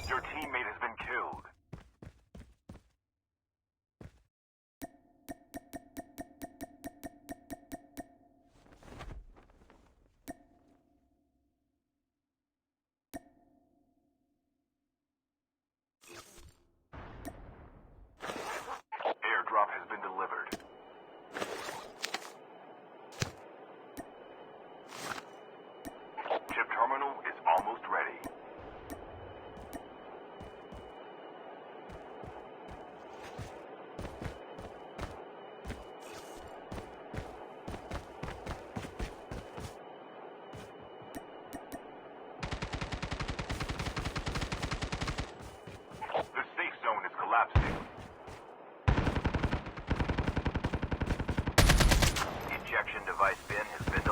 Your teammate has been killed. Airdrop has been delivered. Chip terminal is almost ready. The safe zone is collapsing. Ejection device bin has been